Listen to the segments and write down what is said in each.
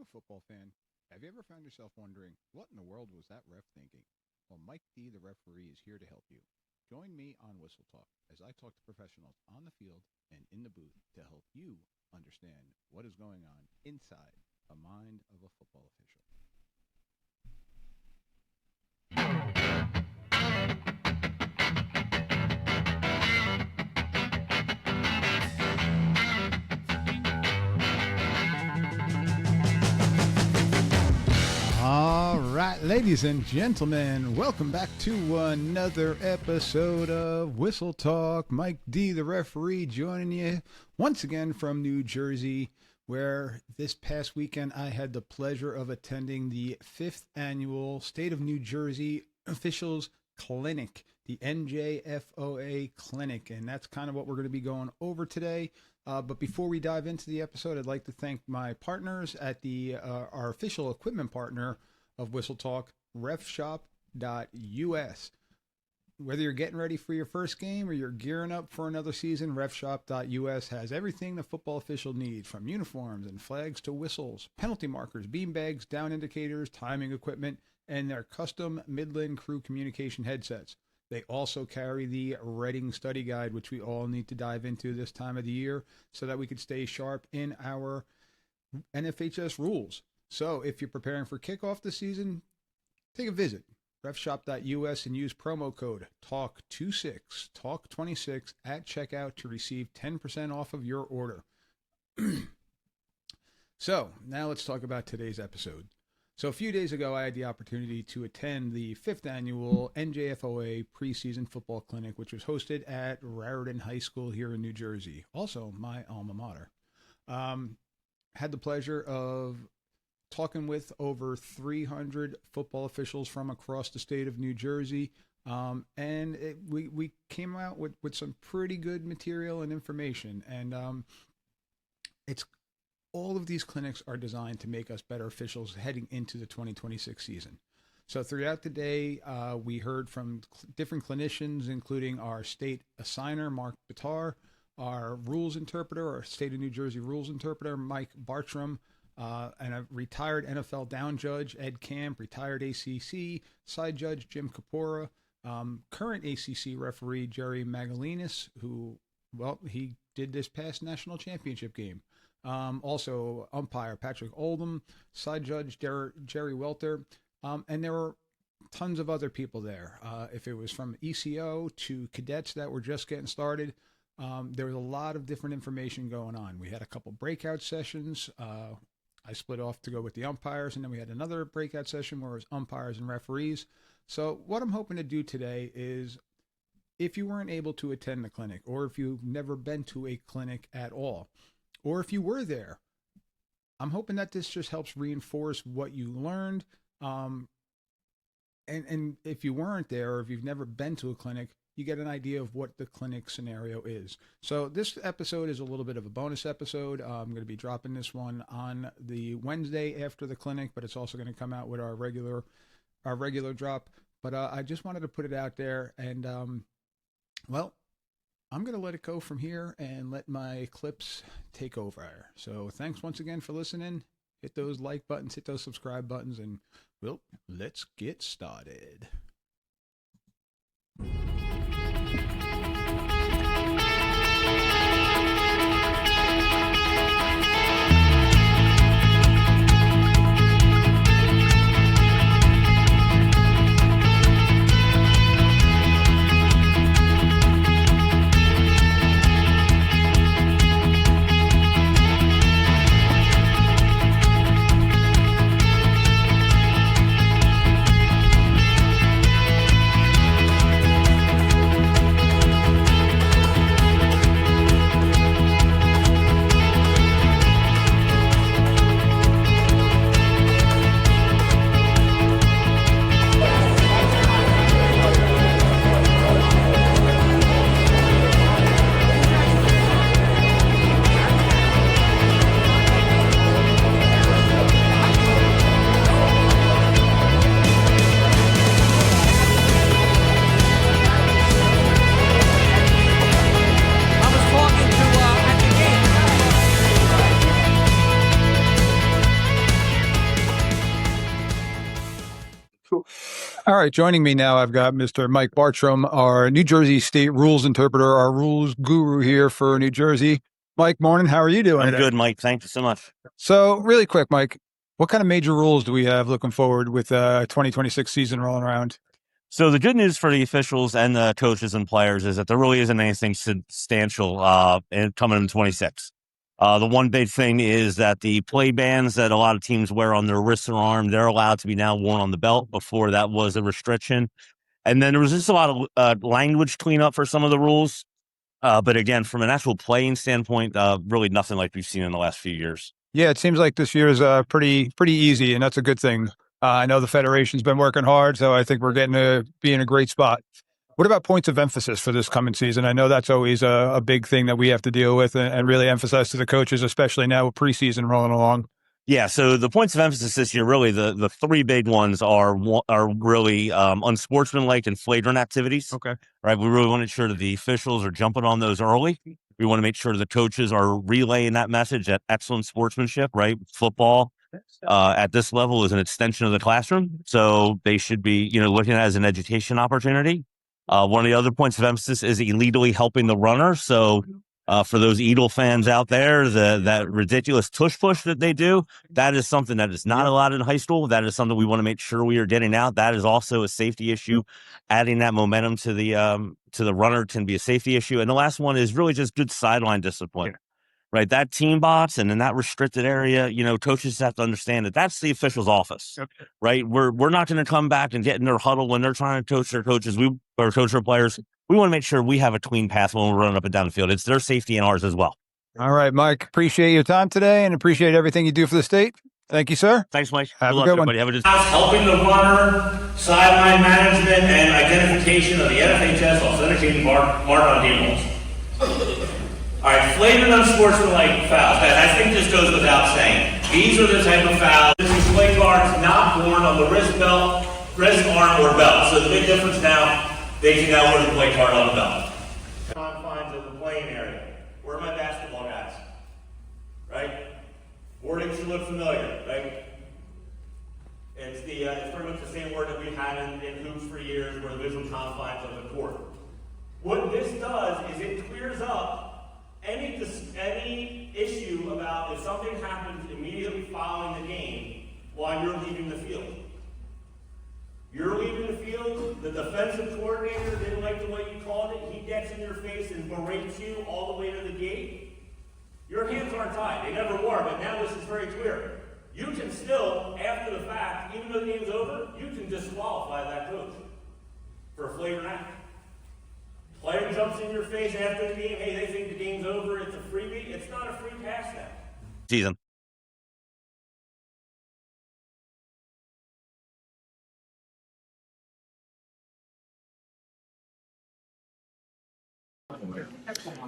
you a football fan? Have you ever found yourself wondering, what in the world was that ref thinking? Well, Mike D, the referee, is here to help you. Join me on Whistle Talk as I talk to professionals on the field and in the booth to help you understand what is going on inside the mind of a football official. All right, ladies and gentlemen, welcome back to another episode of Whistle Talk. Mike D, the referee, joining you once again from New Jersey, where this past weekend I had the pleasure of attending the 5th annual State of New Jersey Officials Clinic, the NJFOA Clinic, and that's kind of what we're going to be going over today. But before we dive into the episode, I'd like to thank my partners at our official equipment partner of Whistle Talk, refshop.us. Whether you're getting ready for your first game or you're gearing up for another season, refshop.us has everything the football official needs, from uniforms and flags to whistles, penalty markers, beanbags, down indicators, timing equipment, and their custom Midland Crew communication headsets. They also carry the Reading Study Guide, which we all need to dive into this time of the year so that we could stay sharp in our NFHS rules. So if you're preparing for kickoff this season, take a visit, refshop.us, and use promo code TALK26, TALK26 at checkout to receive 10% off of your order. So now let's talk about today's episode. So a few days ago, I had the opportunity to attend the 5th annual NJFOA preseason football clinic, which was hosted at Raritan High School here in New Jersey, also my alma mater. Had the pleasure of talking with over 300 football officials from across the state of New Jersey, and we came out with some pretty good material and information, and it's all of these clinics are designed to make us better officials heading into the 2026 season. So throughout the day, we heard from different clinicians, including our state Assignor, Mark Bitar, our rules interpreter, our state of New Jersey rules interpreter, Mike Bartram, and a retired NFL down judge, Ed Camp, retired ACC side judge, Jim Corpora, current ACC referee, Jerry Magallanes, who, well, he did this past national championship game. Also umpire Patrick Oldham, side judge Jerry Welter, and there were tons of other people there. If it was from ECO to cadets that were just getting started, there was a lot of different information going on. We had a couple breakout sessions. I split off to go with the umpires, and then we had another breakout session where it was umpires and referees. So what I'm hoping to do today is, if you weren't able to attend the clinic, or if you've never been to a clinic at all, or if you were there, I'm hoping that this just helps reinforce what you learned. And if you weren't there, or if you've never been to a clinic, you get an idea of what the clinic scenario is. So this episode is a little bit of a bonus episode. I'm going to be dropping this one on the Wednesday after the clinic, but it's also going to come out with our regular drop. But I just wanted to put it out there, and well, I'm going to let it go from here and let my clips take over. So thanks once again for listening. Hit those like buttons, hit those subscribe buttons, and, well, let's get started. All right, joining me now, I've got Mr. Mike Bartram, our New Jersey State rules interpreter, our rules guru here for New Jersey. Mike, morning. How are you doing? I'm good, Mike. Thank you so much. So, really quick, Mike, what kind of major rules do we have looking forward with 2026 season rolling around? So the good news for the officials and the coaches and players is that there really isn't anything substantial coming in 26. The one big thing is that the play bands that a lot of teams wear on their wrist or arm, they're allowed to be now worn on the belt. Before that was a restriction. And then there was just a lot of language cleanup for some of the rules. But again, from an actual playing standpoint, really nothing like we've seen in the last few years. Yeah, it seems like this year is pretty easy, and that's a good thing. I know the Federation's been working hard, so I think we're getting to be in a great spot. What about points of emphasis for this coming season? I know that's always a big thing that we have to deal with and really emphasize to the coaches, especially now with preseason rolling along. Yeah, so the points of emphasis this year, really, the three big ones are really unsportsmanlike and flagrant activities. Okay. Right? We really want to make sure that the officials are jumping on those early. We want to make sure the coaches are relaying that message at excellent sportsmanship, right? Football at this level is an extension of the classroom, so they should be, looking at it as an education opportunity. One of the other points of emphasis is illegally helping the runner. So for those Eagle fans out there, that ridiculous tush push that they do, that is something that is not allowed in high school. That is something we want to make sure we are getting out. That is also a safety issue. Adding that momentum to the runner can be a safety issue. And the last one is really just good sideline discipline. Right, that team box and in that restricted area, coaches have to understand that that's the official's office. Okay. Right, we're not going to come back and get in their huddle when they're trying to coach their coaches. Or coach our players. We want to make sure we have a clean path when we're running up and down the field. It's their safety and ours as well. All right, Mike. Appreciate your time today and appreciate everything you do for the state. Thank you, sir. Thanks, Mike. Have a good one. Have a good helping the runner, sideline management, and identification of the NFHS authenticating mark on handballs. All right, flagrant unsportsmanlike fouls. I think this goes without saying. These are the type of fouls. This is play cards not worn on the wrist, arm, or belt. So the big difference now, they can now wear the play card on the belt. Confines of the playing area. Where are my basketball guys? Right? Wording should look familiar, right? It's pretty much the same word that we've had in hoops for years, where the visual confines of the court. What this does is it clears up any issue about if something happens immediately following the game while you're leaving the field. You're leaving the field, the defensive coordinator didn't like the way you called it, he gets in your face and berates you all the way to the gate. Your hands aren't tied, they never were, but now this is very clear. You can still, after the fact, even though the game's over, you can disqualify that coach for a flagrant act. Player jumps in your face after the game, hey, they think the game's over, it's a freebie. It's not a free pass now. Season.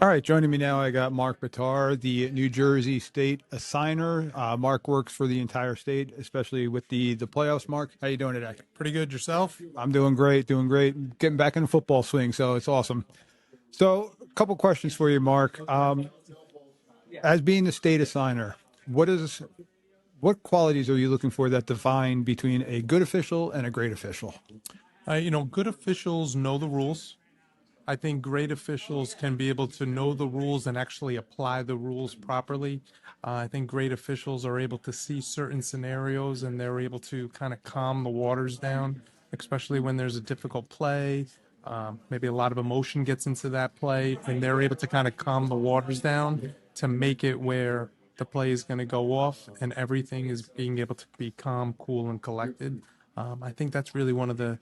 All right, joining me now, I got Mark Bitar, the New Jersey State Assignor. Mark works for the entire state, especially with the playoffs. Mark, how you doing today? Pretty good. Yourself? I'm doing great. Getting back in the football swing, so it's awesome. So, a couple questions for you, Mark. As being the state Assignor, what qualities are you looking for that define between a good official and a great official? Good officials know the rules. I think great officials can be able to know the rules and actually apply the rules properly. I think great officials are able to see certain scenarios and they're able to kind of calm the waters down, especially when there's a difficult play. Maybe a lot of emotion gets into that play, and they're able to kind of calm the waters down to make it where the play is going to go off and everything is being able to be calm, cool, and collected. I think that's really one of the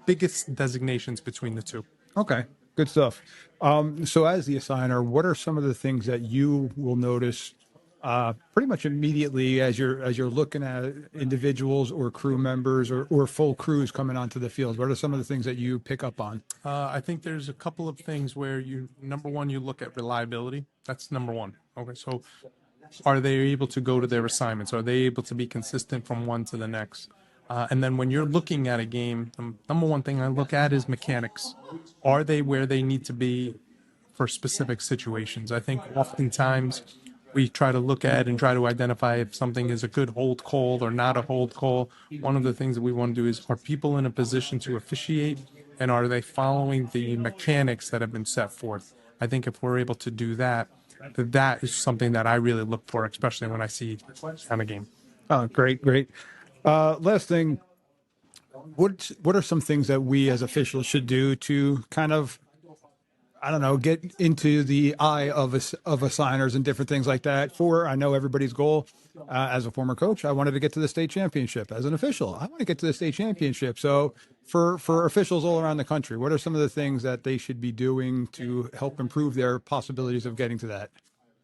biggest designations between the two. Okay, good stuff. So as the Assignor, what are some of the things that you will notice pretty much immediately as you're looking at individuals or crew members or full crews coming onto the field? What are some of the things that you pick up on? I think there's a couple of things where number one, you look at reliability. That's number one. Okay, so are they able to go to their assignments? Are they able to be consistent from one to the next? And then when you're looking at a game, the number one thing I look at is mechanics. Are they where they need to be for specific situations? I think oftentimes we try to look at and try to identify if something is a good hold call or not a hold call. One of the things that we want to do is, are people in a position to officiate, and are they following the mechanics that have been set forth? I think if we're able to do that, that is something that I really look for, especially when I see on a game. Oh, great. Last thing, what are some things that we as officials should do to kind of, I don't know, get into the eye of assigners and different things like that? I know everybody's goal, as a former coach, I wanted to get to the state championship. As an official, I want to get to the state championship. So for officials all around the country, what are some of the things that they should be doing to help improve their possibilities of getting to that?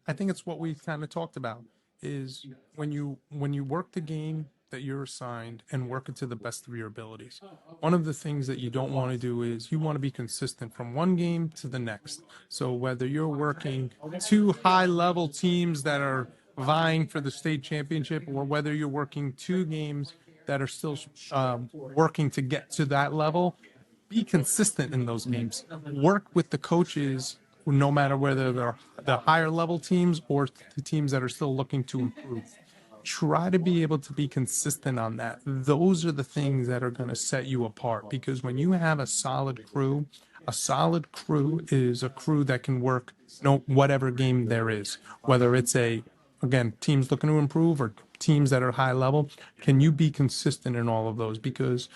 I think it's what we kind of talked about, is when you work the game that you're assigned and work it to the best of your abilities. One of the things that you don't want to do is you want to be consistent from one game to the next. So whether you're working two high-level teams that are vying for the state championship, or whether you're working two games that are still working to get to that level, be consistent in those games. Work with the coaches, no matter whether they're the higher level teams or the teams that are still looking to improve. Try to be able to be consistent on that. Those are the things that are going to set you apart, because when you have a solid crew is a crew that can work whatever game there is, whether it's again, teams looking to improve or teams that are high level. Can you be consistent in all of those? Because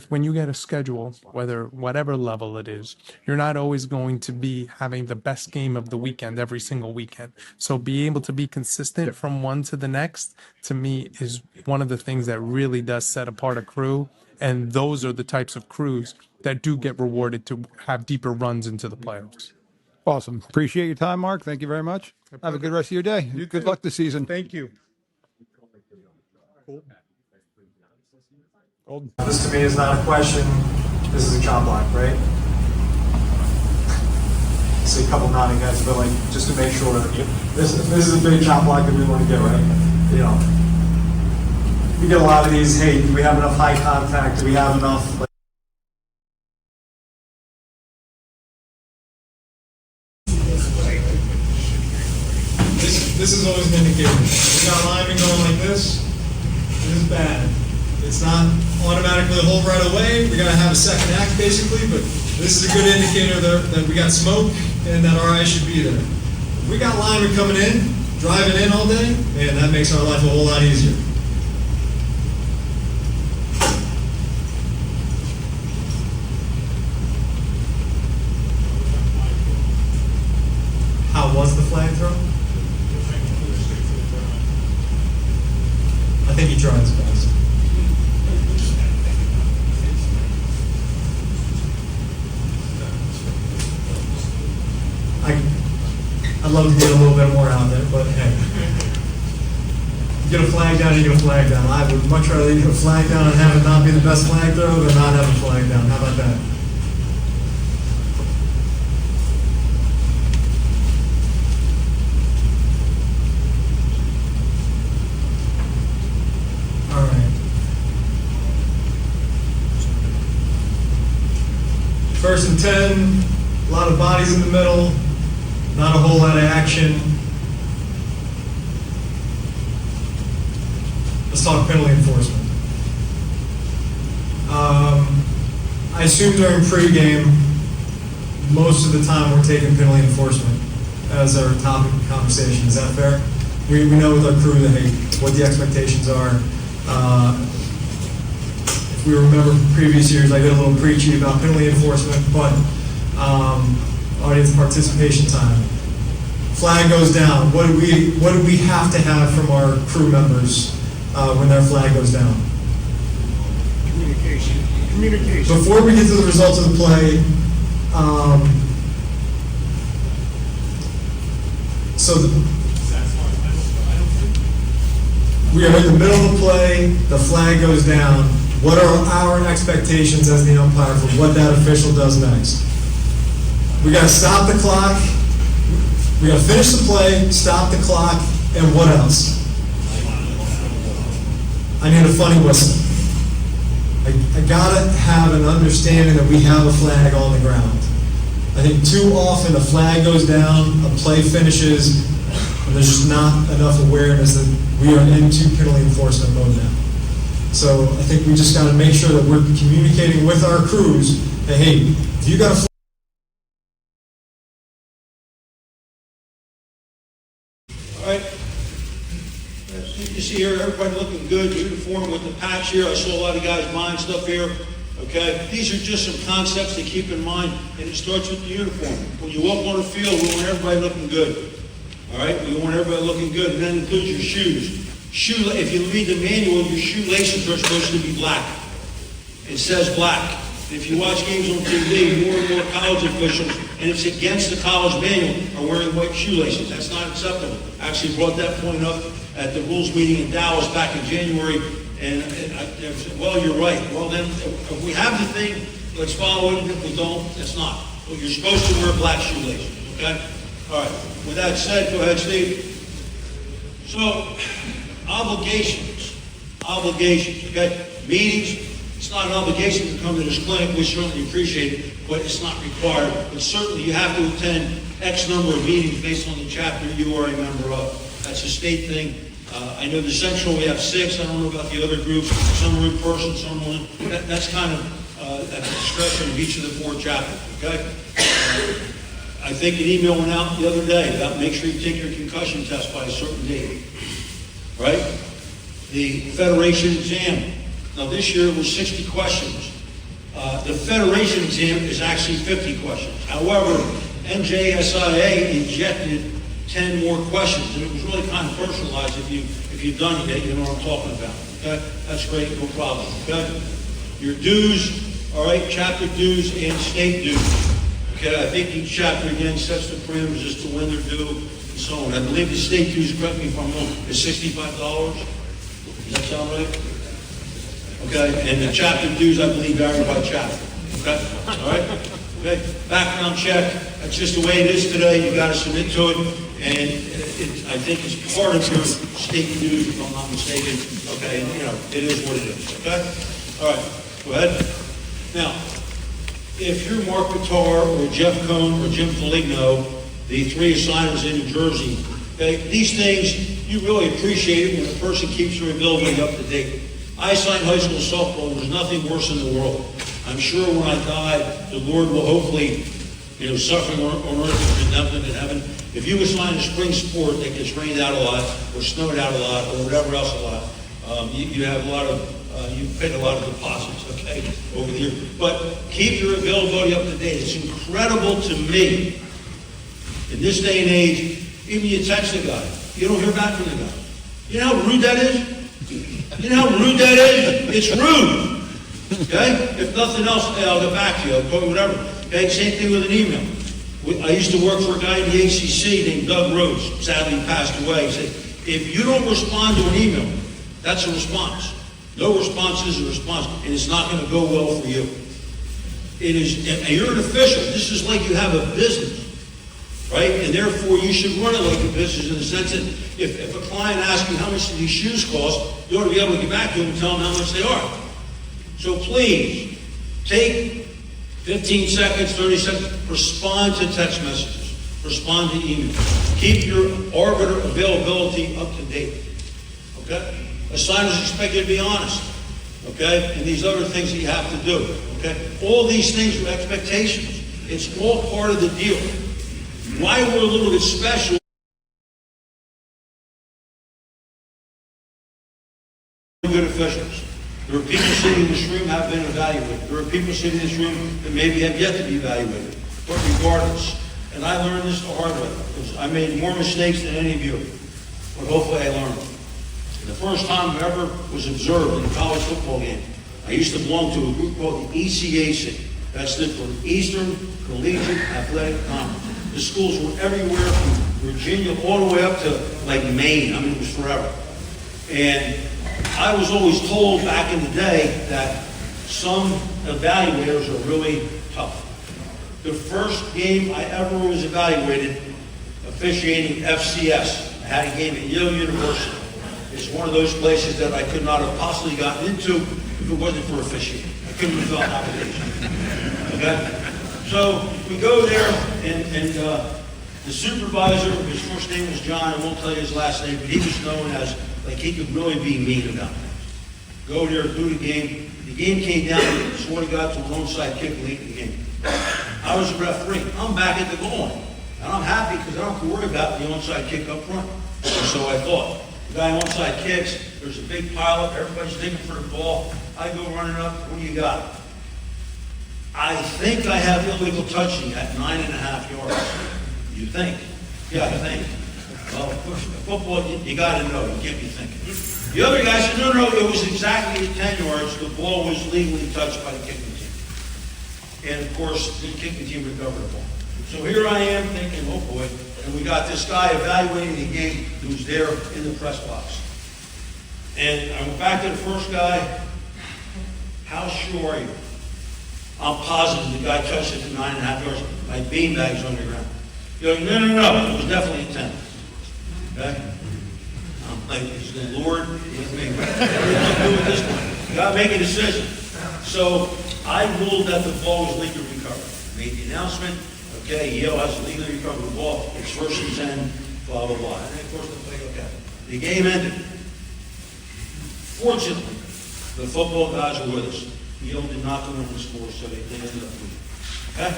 when you get a schedule, whatever level it is, you're not always going to be having the best game of the weekend every single weekend. So be able to be consistent from one to the next, to me, is one of the things that really does set apart a crew. And those are the types of crews that do get rewarded to have deeper runs into the playoffs. Awesome. Appreciate your time, Mark. Thank you very much. Have a good rest of your day. Good luck this season. Thank you. This to me is not a question. This is a chop block, right? I see a couple nodding heads, but like just to make sure that this is a big chop block that we want to get, right? You know, we get a lot of these. Hey, do we have enough high contact? Do we have enough? Like, this is always an indicator. We got linemen going like this. This is bad. It's not automatically a hold right away. We got to have a second act basically, but this is a good indicator that we got smoke and that our eyes should be there. If we got linemen coming in, driving in all day, man, that makes our life a whole lot easier. How was the flag throw? I think he tried his best. I'd love to get a little bit more out there, but hey. You get a flag down, you get a flag down. I would much rather you get a flag down and have it not be the best flag throw than not have a flag down. How about that? All right. First and 10, a lot of bodies in the middle. Not a whole lot of action. Let's talk penalty enforcement. I assume during pregame, most of the time we're taking penalty enforcement as our topic of conversation. Is that fair? We know with our crew that, hey, what the expectations are. If we remember from previous years, I did a little preachy about penalty enforcement, but audience participation time. Flag goes down. What do we have to have from our crew members when their flag goes down? Communication. Before we get to the results of the play, we are in the middle of the play. The flag goes down. What are our expectations as the umpire for what that official does next? We got to stop the clock. We got to finish the play, stop the clock, and what else? I need a funny whistle. I gotta have an understanding that we have a flag on the ground. I think too often a flag goes down, a play finishes, And there's just not enough awareness that we are into penalty enforcement mode now. So I think we just got to make sure that we're communicating with our crews that, hey, if you got a All right. As you see here, everybody looking good, uniform with the patch here. I saw a lot of guys buying stuff here. Okay, these are just some concepts to keep in mind, and it starts with the uniform. When you walk on the field, we want everybody looking good. All right, we want everybody looking good, and that includes your shoes. If you read the manual, your shoelaces are supposed to be black. It says black. If you watch games on TV, more and more college officials, and it's against the college manual, are wearing white shoelaces. That's not acceptable. I actually brought that point up at the rules meeting in Dallas back in January, and I said, well, you're right. Well, then, if we have the thing, let's follow it. If we don't, it's not. Well, you're supposed to wear black shoelaces, okay? All right. With that said, go ahead, Steve. So, obligations, okay? Meetings. It's not an obligation to come to this clinic. We certainly appreciate it, but it's not required. But certainly you have to attend X number of meetings based on the chapter you are a member of. That's a state thing. I know the Central, we have 6. I don't know about the other groups. Some are in person, some are in. That's kind of at the discretion of each of the 4 chapters, okay? I think an email went out the other day about make sure you take your concussion test by a certain date, right? The Federation exam. Now, this year it was 60 questions. The Federation exam is actually 50 questions. However, NJSIAA injected 10 more questions, and it was really kind of personalized. If you've done it, you know what I'm talking about. Okay, that's great, no problem. Okay, your dues, all right, chapter dues and state dues. Okay, I think each chapter again sets the parameters as to when they're due and so on. I believe the state dues, correct me if I'm wrong, is $65. Does that sound right? Okay, and the chapter dues, I believe, vary by chapter. Okay, all right? Okay, background check, that's just the way it is today. You got to submit to it, and I think it's part of your state dues, if I'm not mistaken. Okay, and, you know, it is what it is. Okay? All right, go ahead. Now, if you're Mark Bitar or Jeff Cohn or Jim Foligno, the 3 assigners in New Jersey, okay, these things, you really appreciate it when a person keeps their availability up to date. I assigned high school softball. There's nothing worse in the world. I'm sure when I die, the Lord will hopefully, you know, suffering on earth is redemptive in heaven. If you assign a spring sport that gets rained out a lot, or snowed out a lot, or whatever else a lot, you have a lot of, you paid a lot of deposits, okay, over the years. But keep your availability up to date. It's incredible to me, in this day and age, even you text a guy, you don't hear back from the guy. You know how rude that is? You know how rude that is? It's rude. Okay? If nothing else, hey, I'll get back to you. I'll call you, whatever. Okay? Same thing with an email. I used to work for a guy in the ACC named Doug Rhodes. Sadly, he passed away. He said, if you don't respond to an email, that's a response. No response is a response, and it's not going to go well for you. It is, and you're an official. This is like you have a business. Right? And therefore, you should run it like a business in the sense that if a client asks you how much do these shoes cost, you ought to be able to get back to them and tell them how much they are. So please, take 15 seconds, 30 seconds, respond to text messages, respond to emails. Keep your arbiter availability up to date. Okay? Assigners expect you to be honest. Okay? And these other things that you have to do. Okay? All these things are expectations. It's all part of the deal. Why we're a little bit special, good officials. There are people sitting in this room have been evaluated. There are people sitting in this room that maybe have yet to be evaluated. But regardless, and I learned this the hard way, because I made more mistakes than any of you, but hopefully I learned. The first time I ever was observed in a college football game, I used to belong to a group called the ECAC. That stood for Eastern Collegiate Athletic Conference. The schools were everywhere from Virginia all the way up to like Maine. I mean, it was forever. And I was always told back in the day that some evaluators are really tough. The first game I ever was evaluated, officiating FCS, I had a game at Yale University. It's one of those places that I could not have possibly gotten into if it wasn't for officiating. I couldn't have felt an obligation. Okay? So we go there, and The supervisor, his first name was John, I won't tell you his last name, but he was known as, like, he could really be mean about things. Go there, do the game. The game came down, swear to God, to an onside kick late in the game. I was a referee. I'm back at the goal line. And I'm happy because I don't have to worry about the onside kick up front. And so I thought, the guy onside kicks, there's a big pile up, everybody's digging for the ball. I go running up, what do you got? I think I have illegal touching at 9.5 yards. You think? Yeah, I think. Well, of course, football, you got to know. You can't be thinking. The other guy said, no, it was exactly at 10 yards. The ball was legally touched by the kicking team. And, of course, the kicking team recovered the ball. So here I am thinking, oh, boy. And we got this guy evaluating the game who's there in the press box. And I went back to the first guy. How sure are you? I'm positive the guy touched it at 9.5 yards. My beanbag's on the ground. You go, no, it was definitely a 10. Okay? I'm like, is the Lord with me? What do we do with this one? You got to make a decision. So I ruled that the ball was legally recovered. Made the announcement. Okay, Yale has legally recovered the ball. It's 1st and 10. Blah blah blah. And then of course the play. Okay. The game ended. Fortunately, the football guys were with us. Yale did not go in the score, so they ended up losing. Okay?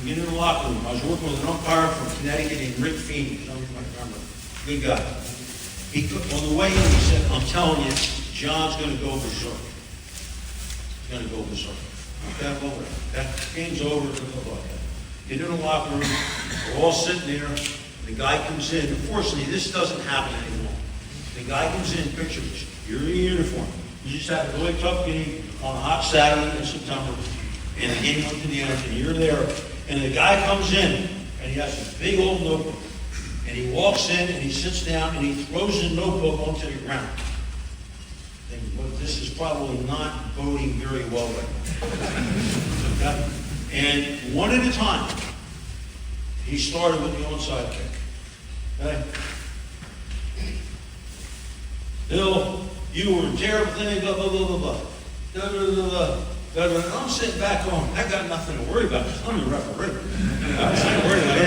We get in the locker room. I was working with an umpire from Connecticut named Rick Feeney. Some of you might remember. Good guy. On the way in, he said, I'm telling you, John's going to go berserk. He's going to go berserk. Okay? Well, that game's over. Get in the locker room. We're all sitting there. The guy comes in. Unfortunately, this doesn't happen anymore. The guy comes in, picture this. You're in uniform. You just had a really tough game on a hot Saturday in September, and the game went to the end, and you're there, and the guy comes in, and he has a big old notebook, and he walks in, and he sits down, and he throws his notebook onto the ground. Well, this is probably not boding very well right now. Okay? And one at a time, he started with the onside kick. Okay? Bill, you were a terrible thing, blah, blah, blah, blah, blah. Da, da, da, da, da, da. And I'm sitting back going, I got nothing to worry about. I'm a referee. I'm not worried about it.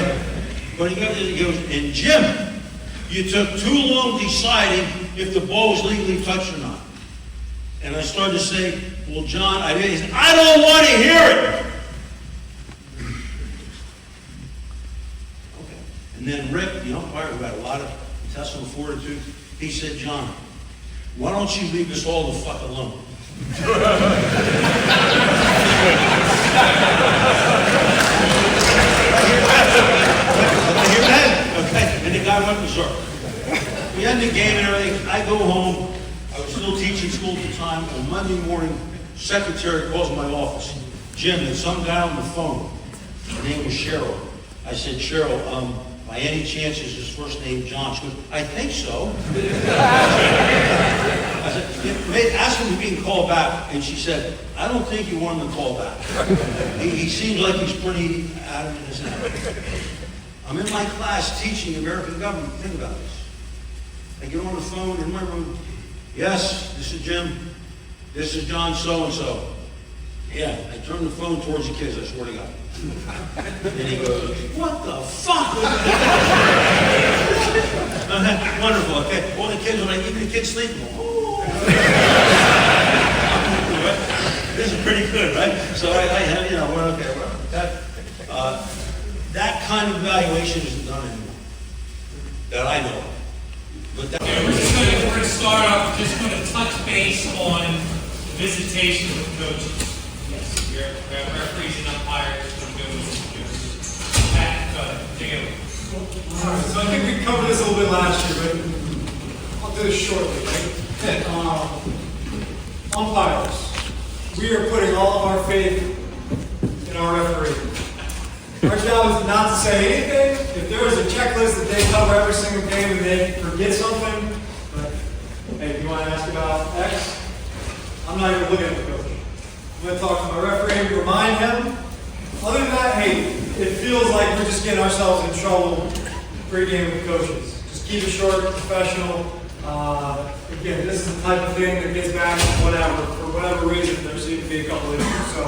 But he goes, and Jim, you took too long deciding if the ball was legally touched or not. And I started to say, well, John, he said, I don't want to hear it. Okay. And then Rick, the umpire, who had a lot of intestinal fortitude, he said, John, why don't you leave us all the fuck alone? Hear that? Okay. And the guy went berserk. We ended the game and everything. I go home. I was still teaching school at the time. On Monday morning, secretary calls my office. Jim, there's some guy on the phone. Her name was Cheryl. I said, Cheryl, by any chance is his first name John? She goes, I think so. I said, ask him if he can call back. And she said, I don't think you want him to call back. He seems like he's pretty adamant as hell. I'm in my class teaching American government. Think about this. I get on the phone in my room. Yes, this is Jim. This is John so-and-so. Yeah, I turn the phone towards the kids, I swear to God. And he goes, what the fuck? Wonderful, okay. All the kids, when I even the kids sleep, oh. This is pretty good, right? So I have, okay, well, that kind of evaluation isn't done anymore. That I know of. But that we're going to start off, just going to touch base on visitation with coaches. Yes, we have referees and umpires going to go with Pat, take it away. All right, so I think we covered this a little bit last year, but I'll do this shortly. Right? Umpires, we are putting all of our faith in our referee. Our job is not to say anything. If there is a checklist that they cover every single game and they forget something, but hey, if you want to ask about X, I'm not even looking at the coach. I'm going to talk to my referee, remind him. Other than that, hey, it feels like we're just getting ourselves in trouble pre-game with coaches. Just keep it short, professional. Again, this is the type of thing that gets back to whatever. For whatever reason, there seems to be a couple issues. So